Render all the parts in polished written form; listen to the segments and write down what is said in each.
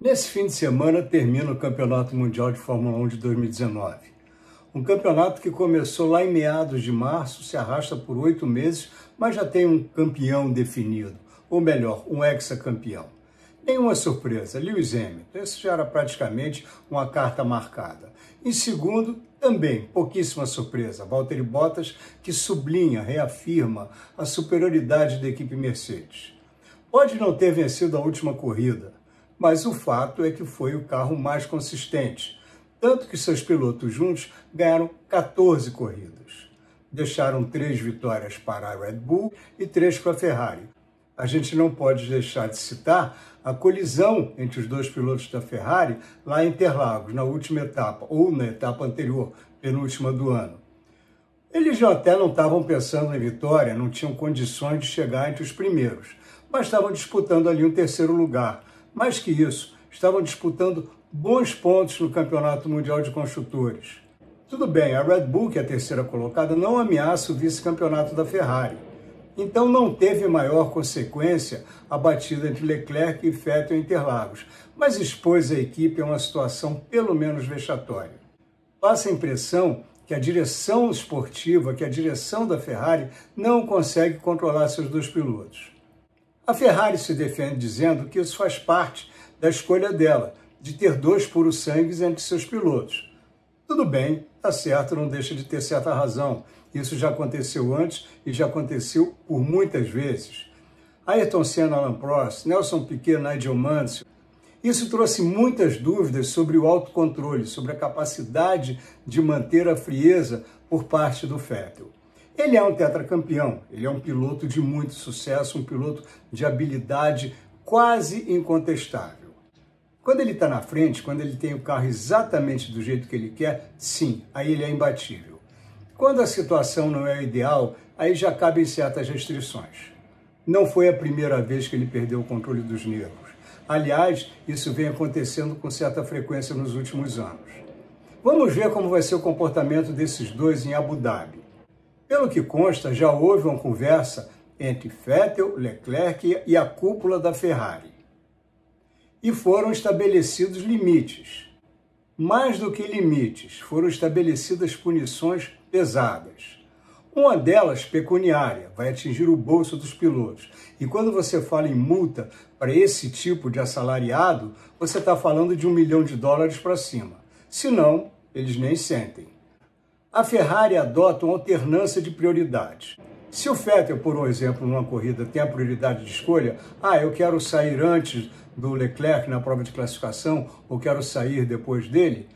Nesse fim de semana termina o Campeonato Mundial de Fórmula 1 de 2019. Um campeonato que começou lá em meados de março, se arrasta por 8 meses, mas já tem um campeão definido, ou melhor, um hexacampeão. Nenhuma surpresa, Lewis Hamilton, esse já era praticamente uma carta marcada. Em segundo, também pouquíssima surpresa, Valtteri Bottas, que sublinha, reafirma a superioridade da equipe Mercedes. Pode não ter vencido a última corrida, mas o fato é que foi o carro mais consistente, tanto que seus pilotos juntos ganharam 14 corridas. Deixaram 3 vitórias para a Red Bull e 3 para a Ferrari. A gente não pode deixar de citar a colisão entre os dois pilotos da Ferrari lá em Interlagos, na última etapa, ou na etapa anterior, penúltima do ano. Eles já até não estavam pensando em vitória, não tinham condições de chegar entre os primeiros, mas estavam disputando ali um terceiro lugar. Mais que isso, estavam disputando bons pontos no Campeonato Mundial de Construtores. Tudo bem, a Red Bull, que é a terceira colocada, não ameaça o vice-campeonato da Ferrari. Então não teve maior consequência a batida entre Leclerc e Vettel em Interlagos, mas expôs a equipe a uma situação pelo menos vexatória. Passa a impressão que a direção esportiva, que a direção da Ferrari não consegue controlar seus dois pilotos. A Ferrari se defende dizendo que isso faz parte da escolha dela, de ter dois puros-sangues entre seus pilotos. Tudo bem, tá certo, não deixa de ter certa razão. Isso já aconteceu antes e já aconteceu por muitas vezes. Ayrton Senna, Alain Prost, Nelson Piquet, Nigel Mansell. Isso trouxe muitas dúvidas sobre o autocontrole, sobre a capacidade de manter a frieza por parte do Vettel. Ele é um tetracampeão, ele é um piloto de muito sucesso, um piloto de habilidade quase incontestável. Quando ele está na frente, quando ele tem o carro exatamente do jeito que ele quer, sim, aí ele é imbatível. Quando a situação não é ideal, aí já cabem certas restrições. Não foi a primeira vez que ele perdeu o controle dos nervos. Aliás, isso vem acontecendo com certa frequência nos últimos anos. Vamos ver como vai ser o comportamento desses dois em Abu Dhabi. Pelo que consta, já houve uma conversa entre Vettel, Leclerc e a cúpula da Ferrari. E foram estabelecidos limites. Mais do que limites, foram estabelecidas punições pesadas. Uma delas, pecuniária, vai atingir o bolso dos pilotos. E quando você fala em multa para esse tipo de assalariado, você está falando de $1 milhão para cima. Se não, eles nem sentem. A Ferrari adota uma alternância de prioridades. Se o Vettel, por exemplo, numa corrida tem a prioridade de escolha, eu quero sair antes do Leclerc na prova de classificação ou quero sair depois dele,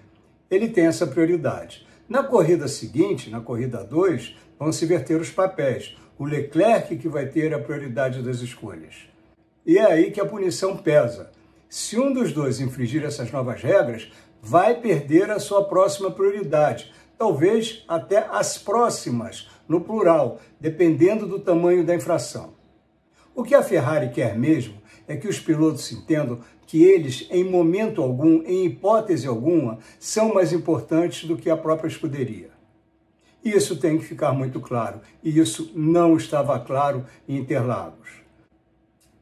ele tem essa prioridade. Na corrida seguinte, na corrida 2, vão se inverter os papéis. O Leclerc que vai ter a prioridade das escolhas. E é aí que a punição pesa. Se um dos dois infringir essas novas regras, vai perder a sua próxima prioridade. Talvez até as próximas, no plural, dependendo do tamanho da infração. O que a Ferrari quer mesmo é que os pilotos entendam que eles, em momento algum, em hipótese alguma, são mais importantes do que a própria escuderia. Isso tem que ficar muito claro, e isso não estava claro em Interlagos.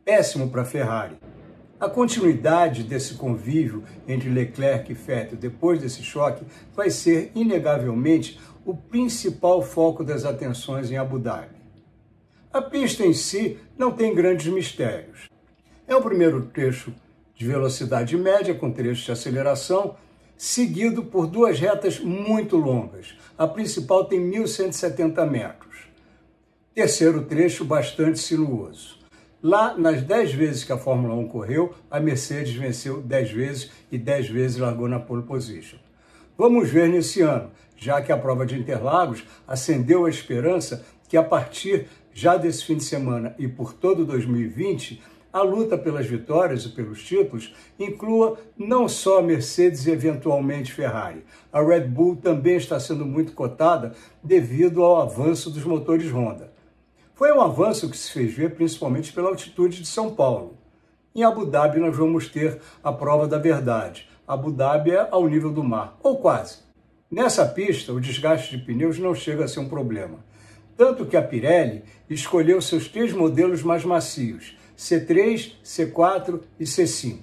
Péssimo para a Ferrari. A continuidade desse convívio entre Leclerc e Vettel depois desse choque vai ser, inegavelmente, o principal foco das atenções em Abu Dhabi. A pista em si não tem grandes mistérios. É o primeiro trecho de velocidade média, com trecho de aceleração, seguido por 2 retas muito longas. A principal tem 1.170 metros. Terceiro trecho bastante sinuoso. Lá, nas 10 vezes que a Fórmula 1 correu, a Mercedes venceu 10 vezes e 10 vezes largou na pole position. Vamos ver nesse ano, já que a prova de Interlagos acendeu a esperança que a partir já desse fim de semana e por todo 2020, a luta pelas vitórias e pelos títulos inclua não só Mercedes e eventualmente Ferrari. A Red Bull também está sendo muito cotada devido ao avanço dos motores Honda. Foi um avanço que se fez ver principalmente pela altitude de São Paulo. Em Abu Dhabi nós vamos ter a prova da verdade. Abu Dhabi é ao nível do mar, ou quase. Nessa pista, o desgaste de pneus não chega a ser um problema. Tanto que a Pirelli escolheu seus 3 modelos mais macios, C3, C4 e C5.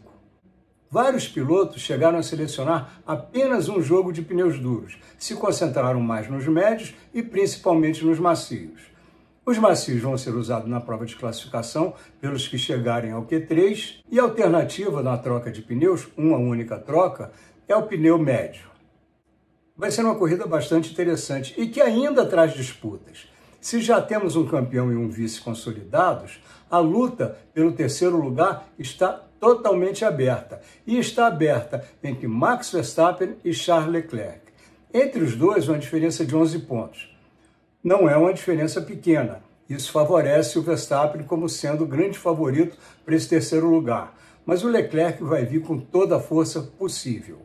Vários pilotos chegaram a selecionar apenas um jogo de pneus duros, se concentraram mais nos médios e principalmente nos macios. Os macios vão ser usados na prova de classificação pelos que chegarem ao Q3 e a alternativa na troca de pneus, uma única troca, é o pneu médio. Vai ser uma corrida bastante interessante e que ainda traz disputas. Se já temos um campeão e um vice consolidados, a luta pelo terceiro lugar está totalmente aberta. E está aberta entre Max Verstappen e Charles Leclerc. Entre os dois, uma diferença de 11 pontos. Não é uma diferença pequena. Isso favorece o Verstappen como sendo o grande favorito para esse terceiro lugar. Mas o Leclerc vai vir com toda a força possível.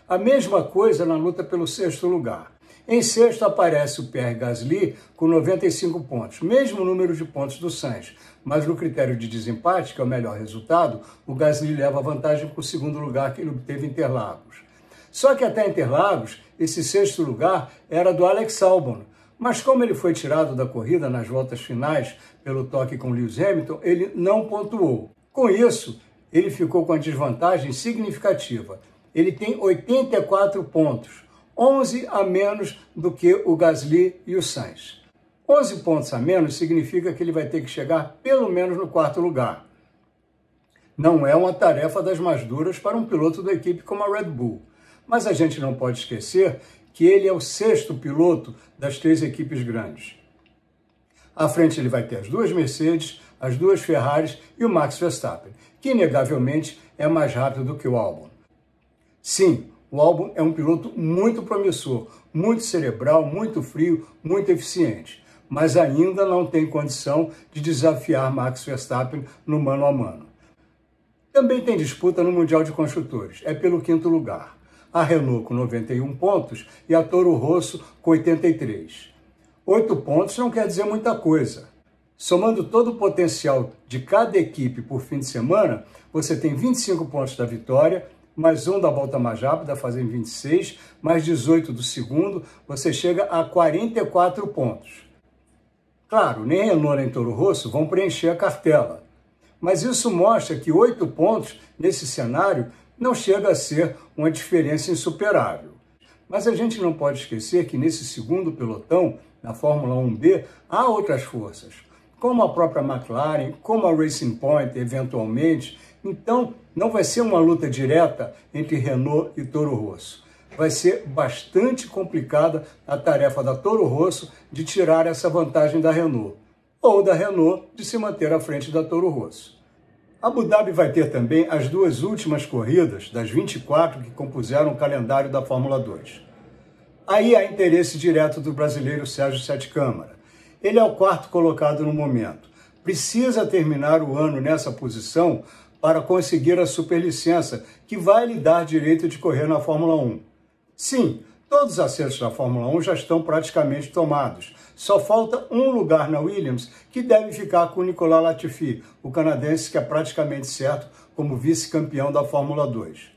A mesma coisa na luta pelo sexto lugar. Em sexto aparece o Pierre Gasly com 95 pontos, mesmo número de pontos do Sainz, mas no critério de desempate, que é o melhor resultado, o Gasly leva vantagem para o segundo lugar que ele obteve em Interlagos. Só que até Interlagos, esse sexto lugar era do Alex Albon, mas como ele foi tirado da corrida nas voltas finais pelo toque com Lewis Hamilton, ele não pontuou. Com isso, ele ficou com a desvantagem significativa. Ele tem 84 pontos, 11 a menos do que o Gasly e o Sainz. 11 pontos a menos significa que ele vai ter que chegar pelo menos no quarto lugar. Não é uma tarefa das mais duras para um piloto da equipe como a Red Bull, mas a gente não pode esquecer que ele é o sexto piloto das três equipes grandes. À frente ele vai ter as duas Mercedes, as duas Ferraris e o Max Verstappen, que inegavelmente é mais rápido do que o Albon. Sim, o Albon é um piloto muito promissor, muito cerebral, muito frio, muito eficiente, mas ainda não tem condição de desafiar Max Verstappen no mano a mano. Também tem disputa no Mundial de Construtores, é pelo quinto lugar. A Renault com 91 pontos e a Toro Rosso com 83. 8 pontos não quer dizer muita coisa. Somando todo o potencial de cada equipe por fim de semana, você tem 25 pontos da vitória, mais um da volta mais rápida, fazendo 26, mais 18 do segundo, você chega a 44 pontos. Claro, nem Renault nem Toro Rosso vão preencher a cartela, mas isso mostra que 8 pontos nesse cenário não chega a ser uma diferença insuperável. Mas a gente não pode esquecer que nesse segundo pelotão, na Fórmula 1B, há outras forças, como a própria McLaren, como a Racing Point, eventualmente. Então, não vai ser uma luta direta entre Renault e Toro Rosso. Vai ser bastante complicada a tarefa da Toro Rosso de tirar essa vantagem da Renault, ou da Renault de se manter à frente da Toro Rosso. Abu Dhabi vai ter também as duas últimas corridas das 24 que compuseram o calendário da Fórmula 2. Aí há interesse direto do brasileiro Sérgio Sete Câmara. Ele é o quarto colocado no momento. Precisa terminar o ano nessa posição para conseguir a superlicença, que vai lhe dar direito de correr na Fórmula 1. Sim, todos os assentos da Fórmula 1 já estão praticamente tomados. Só falta um lugar na Williams, que deve ficar com o Nicolas Latifi, o canadense que é praticamente certo como vice-campeão da Fórmula 2.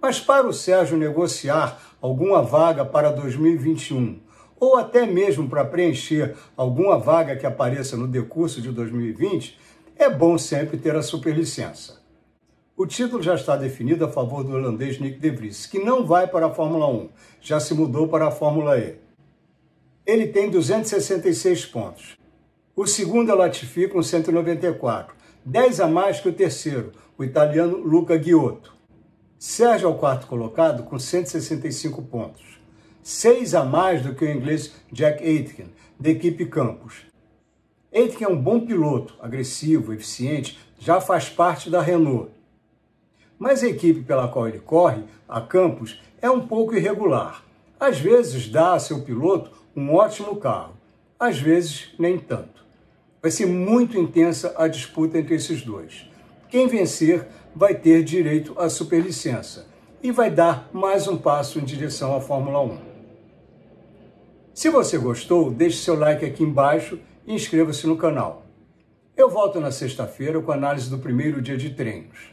Mas para o Sérgio negociar alguma vaga para 2021, ou até mesmo para preencher alguma vaga que apareça no decurso de 2020, é bom sempre ter a superlicença. O título já está definido a favor do holandês Nick de Vries, que não vai para a Fórmula 1, já se mudou para a Fórmula E. Ele tem 266 pontos. O segundo é o Latifi com 194, 10 a mais que o terceiro, o italiano Luca Ghiotto. Sérgio é o quarto colocado com 165 pontos, 6 a mais do que o inglês Jack Aitken, da equipe Campos. Aitken é um bom piloto, agressivo, eficiente, já faz parte da Renault. Mas a equipe pela qual ele corre, a Campos, é um pouco irregular. Às vezes dá a seu piloto um ótimo carro, às vezes nem tanto. Vai ser muito intensa a disputa entre esses dois. Quem vencer vai ter direito à superlicença e vai dar mais um passo em direção à Fórmula 1. Se você gostou, deixe seu like aqui embaixo e inscreva-se no canal. Eu volto na sexta-feira com a análise do primeiro dia de treinos.